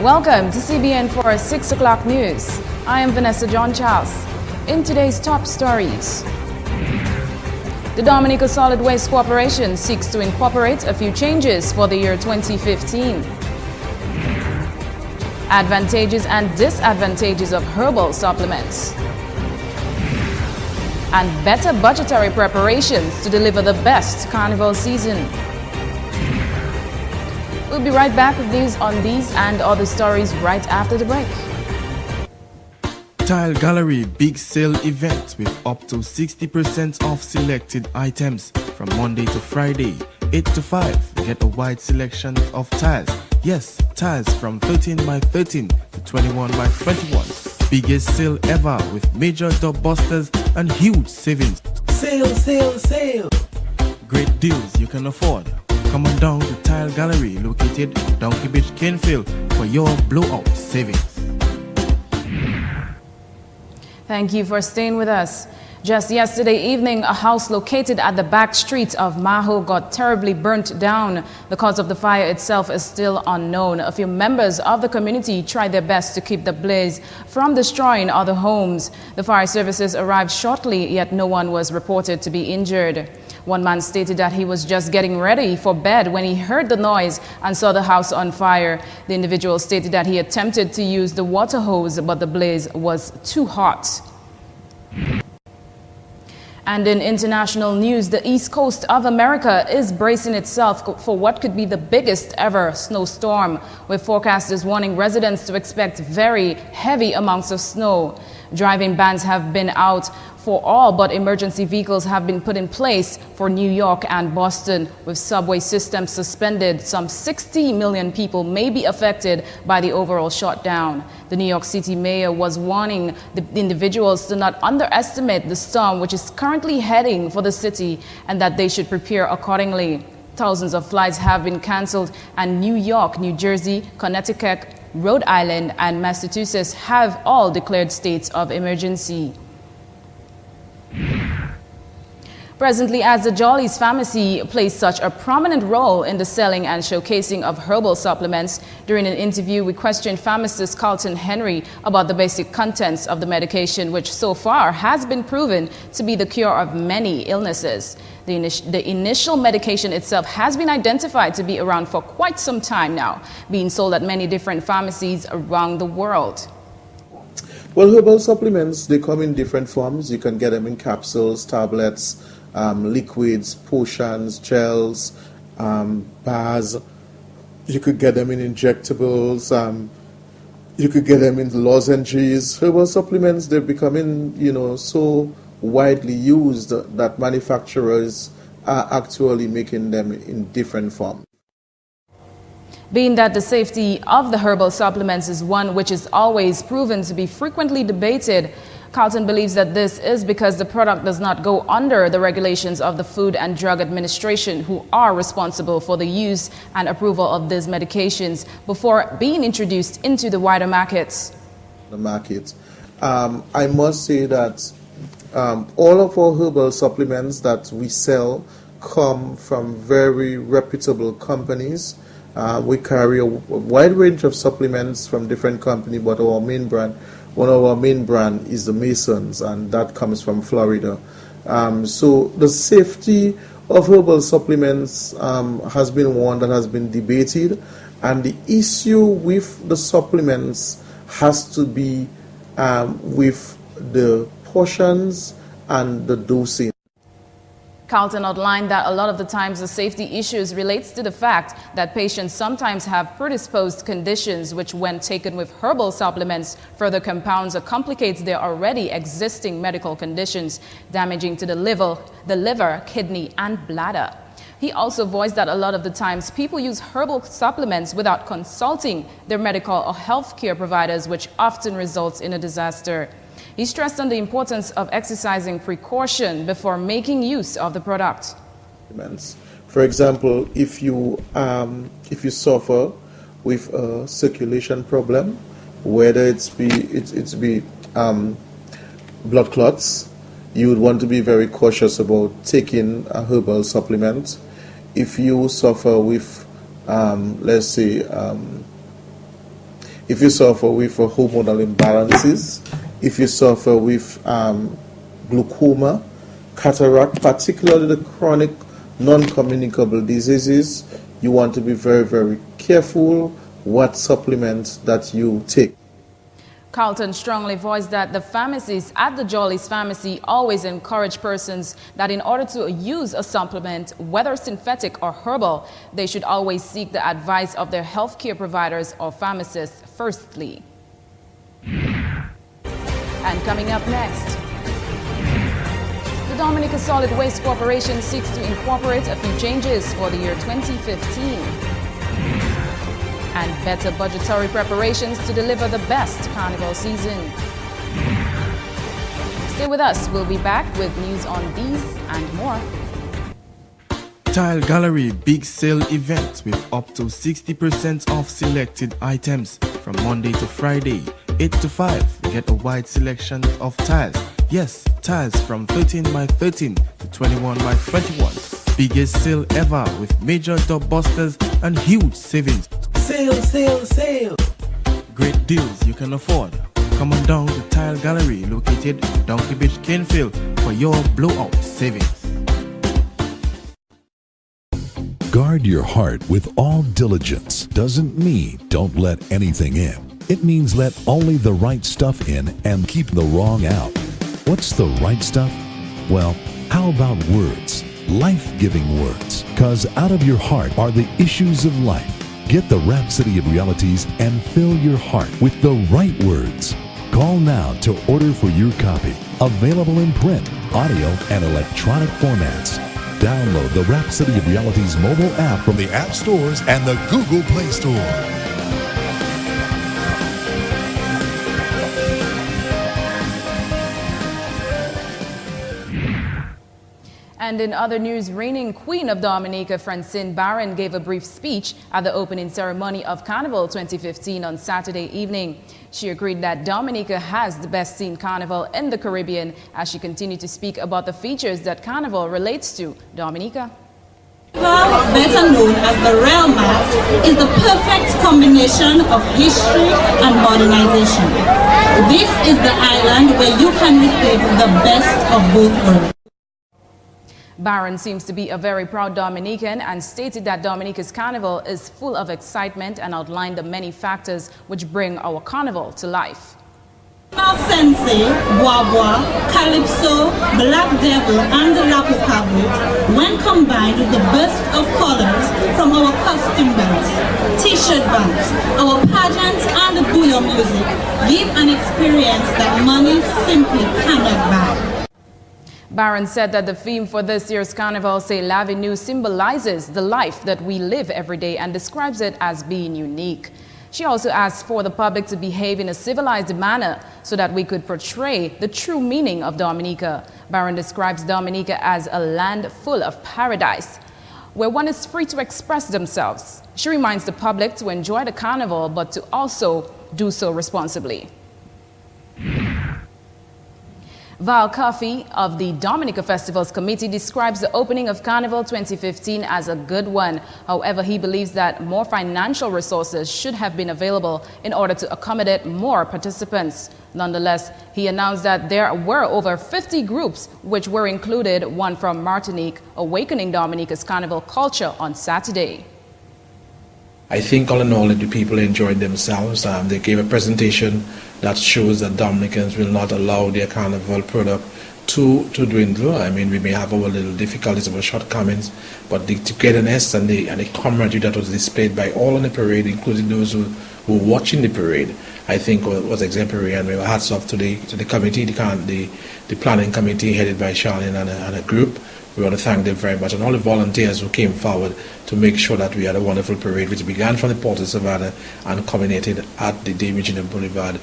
Welcome to CBN for 6 o'clock news. I am Vanessa John Charles. In today's top stories, the Dominica Solid Waste Corporation seeks to incorporate a few changes for the year 2015. Advantages and disadvantages of herbal supplements. And better budgetary preparations to deliver the best carnival season. We'll be right back with news on these and other stories right after the break. Tile Gallery Big Sale Event with up to 60% off selected items from Monday to Friday, 8 to 5. Get a wide selection of tiles. Yes, tiles from 13 by 13 to 21 by 21. Biggest sale ever with major door busters and huge savings. Sale, sale, sale! Great deals you can afford. Come on down to Tile Gallery located in Donkey Beach, Kenfield for your blowout savings. Thank you for staying with us. Just yesterday evening, a house located at the back streets of Maho got terribly burnt down. The cause of the fire itself is still unknown. A few members of the community tried their best to keep the blaze from destroying other homes. The fire services arrived shortly, yet no one was reported to be injured. One man stated that he was just getting ready for bed when he heard the noise and saw the house on fire. The individual stated that he attempted to use the water hose, but the blaze was too hot. And in international news, the East Coast of America is bracing itself for what could be the biggest ever snowstorm, with forecasters warning residents to expect very heavy amounts of snow. Driving bans have been out for all, but emergency vehicles have been put in place for New York and Boston. With subway systems suspended, some 60 million people may be affected by the overall shutdown. The New York City mayor was warning the individuals to not underestimate the storm, which is currently heading for the city, and that they should prepare accordingly. Thousands of flights have been canceled, and New York, New Jersey, Connecticut, Rhode Island, and Massachusetts have all declared states of emergency. Presently, as the Jolly's Pharmacy plays such a prominent role in the selling and showcasing of herbal supplements, during an interview we questioned pharmacist Carlton Henry about the basic contents of the medication, which so far has been proven to be the cure of many illnesses. The initial medication itself has been identified to be around for quite some time now, being sold at many different pharmacies around the world. Well, herbal supplements, they come in different forms. You can get them in capsules, tablets, liquids, potions, gels, bars. You could get them in injectables. You could get them in lozenges. Herbal supplements, they're becoming, so widely used that manufacturers are actually making them in different forms. Being that the safety of the herbal supplements is one which is always proven to be frequently debated, Carlton believes that this is because the product does not go under the regulations of the Food and Drug Administration, who are responsible for the use and approval of these medications before being introduced into the wider markets. I must say that all of our herbal supplements that we sell come from very reputable companies. We carry a wide range of supplements from different companies, but one of our main brand is the Masons, and that comes from Florida. So the safety of herbal supplements has been one that has been debated, and the issue with the supplements has to be with the portions and the dosing. Carlton outlined that a lot of the times the safety issues relates to the fact that patients sometimes have predisposed conditions which, when taken with herbal supplements, further compounds or complicates their already existing medical conditions, damaging to the liver, kidney, and bladder. He also voiced that a lot of the times people use herbal supplements without consulting their medical or healthcare providers, which often results in a disaster. He stressed on the importance of exercising precaution before making use of the product. For example, if you suffer with a circulation problem, whether it's be blood clots, you would want to be very cautious about taking a herbal supplement. If you suffer with, let's say, if you suffer with hormonal imbalances, if you suffer with glaucoma, cataract, particularly the chronic non-communicable diseases, you want to be very, very careful what supplements that you take. Carlton strongly voiced that the pharmacists at the Jolly's Pharmacy always encourage persons that in order to use a supplement, whether synthetic or herbal, they should always seek the advice of their healthcare providers or pharmacists firstly. And coming up next, the Dominica Solid Waste Corporation seeks to incorporate a few changes for the year 2015. And better budgetary preparations to deliver the best carnival season. Stay with us. We'll be back with news on these and more. Tile Gallery Big Sale Event with up to 60% off selected items from Monday to Friday, 8 to 5. Get a wide selection of tiles. Yes, tiles from 13 by 13 to 21 by 21. Biggest sale ever with major dub busters and huge savings. Sale, sale, sale. Great deals you can afford. Come on down to Tile Gallery located in Donkey Beach, Canefield for your blowout savings. Guard your heart with all diligence doesn't mean don't let anything in. It means let only the right stuff in and keep the wrong out. What's the right stuff? Well, how about words? Life-giving words. 'Cause out of your heart are the issues of life. Get the Rhapsody of Realities and fill your heart with the right words. Call now to order for your copy. Available in print, audio, and electronic formats. Download the Rhapsody of Realities mobile app from the App Stores and the Google Play Store. And in other news, reigning Queen of Dominica, Francine Barron, gave a brief speech at the opening ceremony of Carnival 2015 on Saturday evening. She agreed that Dominica has the best themed carnival in the Caribbean as she continued to speak about the features that Carnival relates to Dominica. Carnival, better known as the Real Mass, is the perfect combination of history and modernization. This is the island where you can receive the best of both worlds. Barron seems to be a very proud Dominican and stated that Dominica's carnival is full of excitement and outlined the many factors which bring our carnival to life. Sensei, Bois, Calypso, Black Devil, and the Lapu Cabrits, when combined with the burst of colors from our costume bands, t-shirt bands, our pageants, and the bouillon music, give an experience that money simply cannot buy. Barron said that the theme for this year's carnival, C'est l'Avenue, symbolizes the life that we live every day and describes it as being unique. She also asked for the public to behave in a civilized manner so that we could portray the true meaning of Dominica. Barron describes Dominica as a land full of paradise, where one is free to express themselves. She reminds the public to enjoy the carnival, but to also do so responsibly. Val Coffey of the Dominica Festivals Committee describes the opening of Carnival 2015 as a good one. However, he believes that more financial resources should have been available in order to accommodate more participants. Nonetheless, he announced that there were over 50 groups, which were included one from Martinique, awakening Dominica's carnival culture on Saturday. I think all in all the people enjoyed themselves. They gave a presentation that shows that Dominicans will not allow their carnival product to dwindle. I mean, we may have our little difficulties, our shortcomings, but the togetherness and the camaraderie that was displayed by all on the parade, including those who were watching the parade, I think was exemplary. And we were hats off to the committee, the planning committee headed by Charlene and a group. We want to thank them very much, and all the volunteers who came forward to make sure that we had a wonderful parade, which began from the Port of Savannah and culminated at the Dame Regina Boulevard.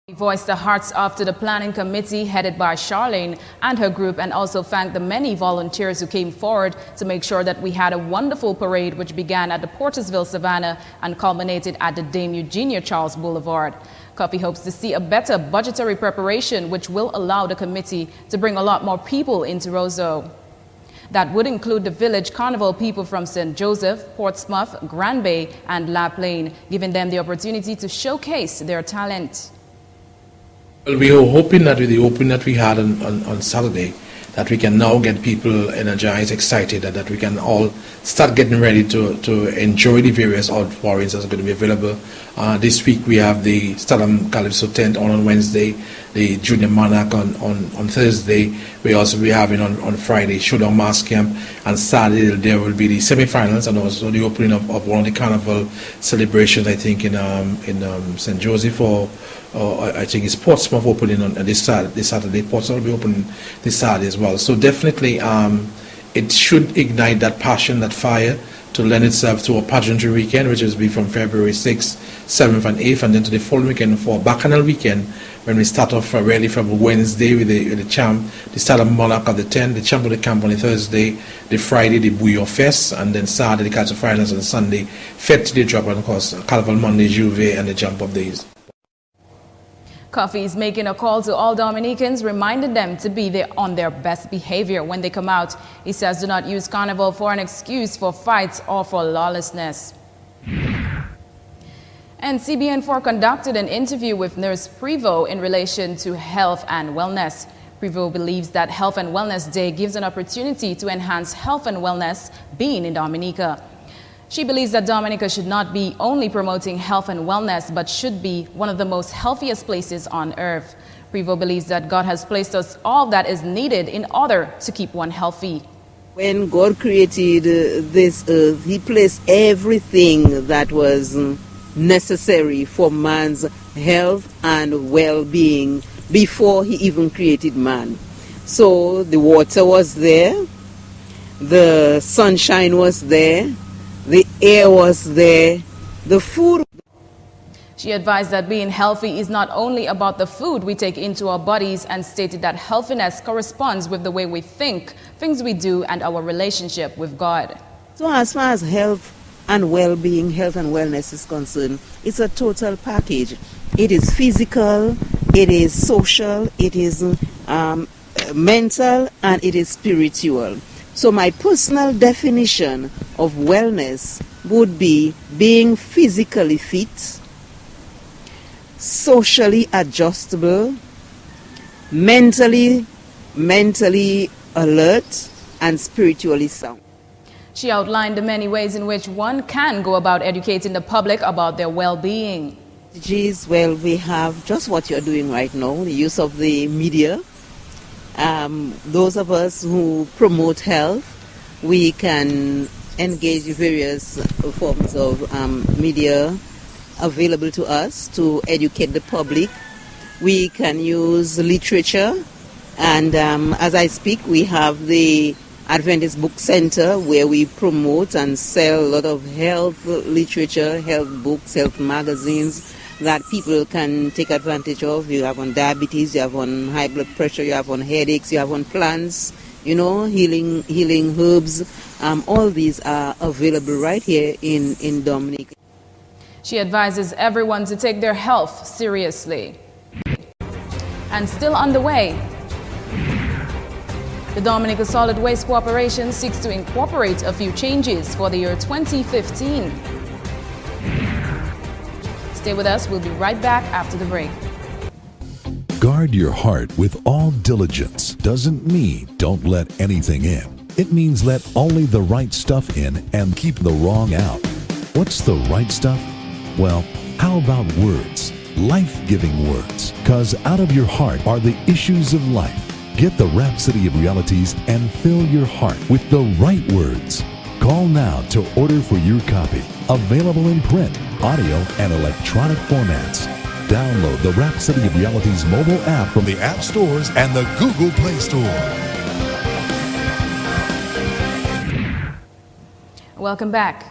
He voiced the hearts off to the planning committee headed by Charlene and her group, and also thanked the many volunteers who came forward to make sure that we had a wonderful parade which began at the Portersville Savannah and culminated at the Dame Eugenia Charles Boulevard. Coffey hopes to see a better budgetary preparation which will allow the committee to bring a lot more people into Roseau. That would include the village carnival people from St. Joseph, Portsmouth, Grand Bay, and La Plaine, giving them the opportunity to showcase their talent. Well, we were hoping that with the opening that we had on Saturday, that we can now get people energized, excited, and that we can all start getting ready to enjoy the various outpourings that are going to be available. This week we have the Stardom Calypso tent on Wednesday, the Junior Monarch on Thursday. We also be having on Friday Showdown Mass Camp, and Saturday there will be the semi-finals and also the opening of one of the carnival celebrations, I think in St. Joseph, or I think it's Portsmouth opening on this Saturday. Portsmouth will be opening this Saturday as well. So definitely it should ignite that passion, that fire, to lend itself to a pageantry weekend, which will be from February 6th, 7th and 8th, and then to the following weekend for Bacchanal weekend, when we start off really from Wednesday with the champ, the Stardom Monarch of the 10th, the champ of the camp on the Thursday, the Friday, the Bouillon Fest, and then Saturday, the Calypso Finals, and Sunday, Fête de Drop, and of course, Carnival Monday, Juve, and the Jump Up Days. Coffee is making a call to all Dominicans, reminding them to be on their best behavior when they come out. He says do not use Carnival for an excuse for fights or for lawlessness. And CBN4 conducted an interview with Nurse Prevo in relation to health and wellness. Prevo believes that Health and Wellness Day gives an opportunity to enhance health and wellness being in Dominica. She believes that Dominica should not be only promoting health and wellness, but should be one of the most healthiest places on earth. Prevo believes that God has placed us all that is needed in order to keep one healthy. When God created this earth, He placed everything that was necessary for man's health and well-being before He even created man. So the water was there, the sunshine was there, the air was there, the food. She advised that being healthy is not only about the food we take into our bodies, and stated that healthiness corresponds with the way we think, things we do, and our relationship with God. So as far as health and well-being, health and wellness is concerned, it's a total package. It is physical, it is social, it is mental, and it is spiritual. So my personal definition of wellness would be being physically fit, socially adjustable, mentally alert, and spiritually sound. She outlined the many ways in which one can go about educating the public about their well-being. Well, we have just what you're doing right now, the use of the media. Those of us who promote health, we can engage various forms of media available to us to educate the public. We can use literature, and as I speak, we have the Adventist Book Center where we promote and sell a lot of health literature, health books, health magazines that people can take advantage of. You have on diabetes, you have on high blood pressure, you have on headaches, you have on plants, healing herbs. All these are available right here in Dominica. She advises everyone to take their health seriously. And still on the way, the Dominica Solid Waste Corporation seeks to incorporate a few changes for the year 2015. Stay with us. We'll be right back after the break. Guard your heart with all diligence doesn't mean don't let anything in. It means let only the right stuff in and keep the wrong out. What's the right stuff? Well, how about words? Life-giving words. 'Cause out of your heart are the issues of life. Get the Rhapsody of Realities and fill your heart with the right words. Call now to order for your copy. Available in print, audio, and electronic formats. Download the Rhapsody of Realities mobile app from the App Stores and the Google Play Store. Welcome back.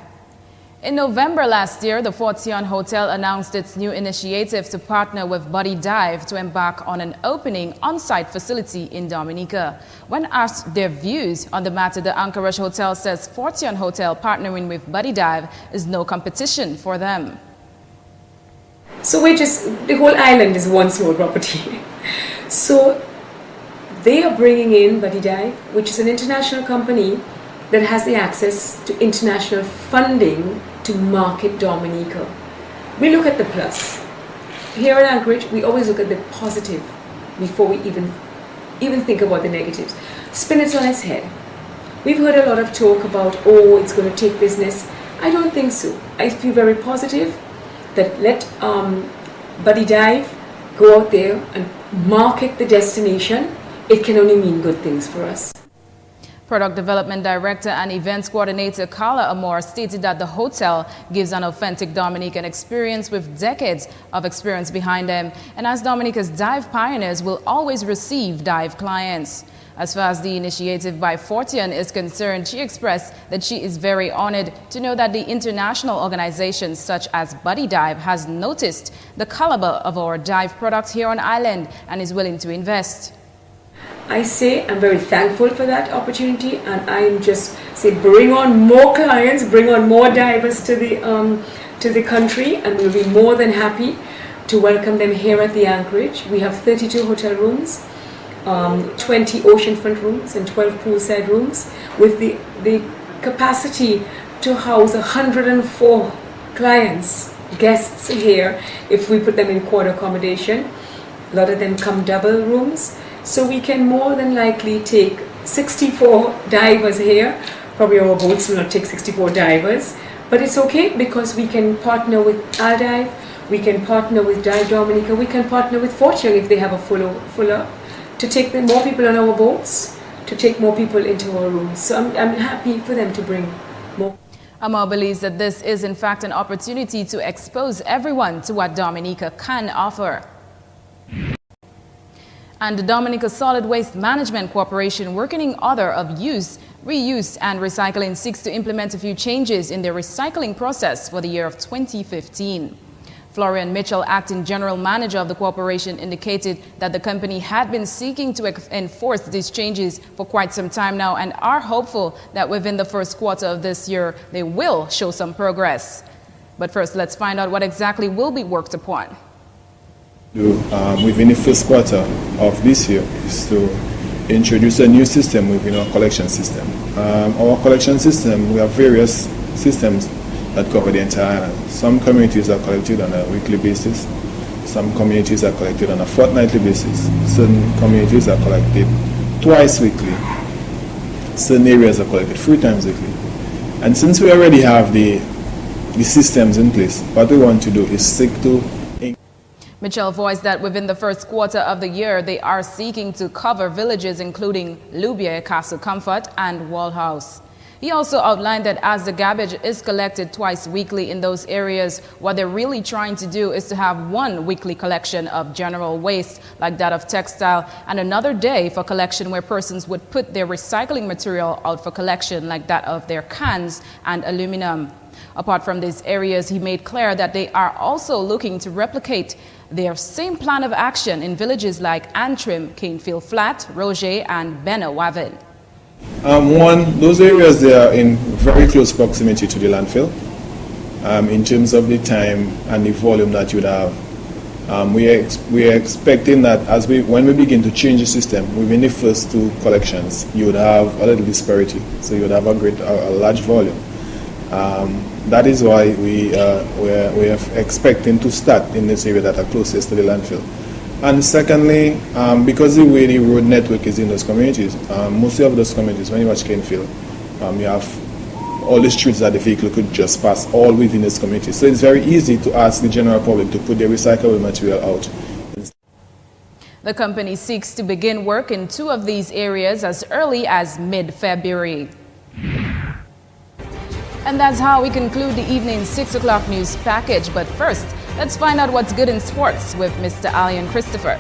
In November last year, the Fortune Hotel announced its new initiative to partner with Buddy Dive to embark on an opening on-site facility in Dominica. When asked their views on the matter, the Anchorage Hotel says Fortune Hotel partnering with Buddy Dive is no competition for them. So the whole island is one small property. So They are bringing in Buddy Dive, which is an international company that has the access to international funding to market Dominica. We look at the plus. Here at Anchorage, we always look at the positive before we even think about the negatives. Spin it on its head. We've heard a lot of talk about, oh, it's going to take business. I don't think so. I feel very positive that let Buddy Dive go out there and market the destination. It can only mean good things for us. Product Development Director and Events Coordinator Carla Amor stated that the hotel gives an authentic Dominican experience with decades of experience behind them, and as Dominica's dive pioneers will always receive dive clients. As far as the initiative by Fortean is concerned, she expressed that she is very honored to know that the international organizations such as Buddy Dive has noticed the caliber of our dive products here on island and is willing to invest. I say I'm very thankful for that opportunity, and I'm just say bring on more clients, bring on more divers to the country, and we'll be more than happy to welcome them here at the Anchorage. We have 32 hotel rooms, 20 oceanfront rooms, and 12 poolside rooms, with the capacity to house 104 clients, guests here if we put them in quarter accommodation. A lot of them come double rooms. So we can more than likely take 64 divers here. Probably our boats will not take 64 divers, but it's okay because we can partner with Aldive, we can partner with Dive Dominica, we can partner with Fortune if they have a fuller to take more people on our boats, to take more people into our rooms. So I'm happy for them to bring more. Amor believes that this is in fact an opportunity to expose everyone to what Dominica can offer. And the Dominica Solid Waste Management Corporation, working in order of use, reuse and recycling, seeks to implement a few changes in their recycling process for the year of 2015. Florian Mitchell, acting general manager of the corporation, indicated that the company had been seeking to enforce these changes for quite some time now and are hopeful that within the first quarter of this year they will show some progress. But first, let's find out what exactly will be worked upon. Within the first quarter of this year is to introduce a new system within our collection system. Our collection system, we have various systems that cover the entire island. Some communities are collected on a weekly basis, some communities are collected on a fortnightly basis, certain communities are collected twice weekly, certain areas are collected 3 times weekly. And since we already have the systems in place, what we want to do is seek to Mitchell voiced that within the first quarter of the year, they are seeking to cover villages including Lubier, Castle Comfort, and Wallhouse. He also outlined that as the garbage is collected twice weekly in those areas, what they're really trying to do is to have one weekly collection of general waste, like that of textile, and another day for collection where persons would put their recycling material out for collection, like that of their cans and aluminum. Apart from these areas, he made clear that they are also looking to replicate their same plan of action in villages like Antrim, Canefield Flat, Roger, and Benawavin. Those areas, they are in very close proximity to the landfill. In terms of the time and the volume that you would have, we are expecting that when we begin to change the system within the first 2 collections, you would have a little disparity. So you would have a large volume. That is why we are expecting to start in this area that are closest to the landfill. And secondly, because the way the road network is in those communities, mostly of those communities, when you watch Canefield, you have all the streets that the vehicle could just pass all within this community. So it's very easy to ask the general public to put their recyclable material out. The company seeks to begin work in 2 of these areas as early as mid-February. And that's how we conclude the evening 6 o'clock news package. But first, let's find out what's good in sports with Mr. Alian Christopher.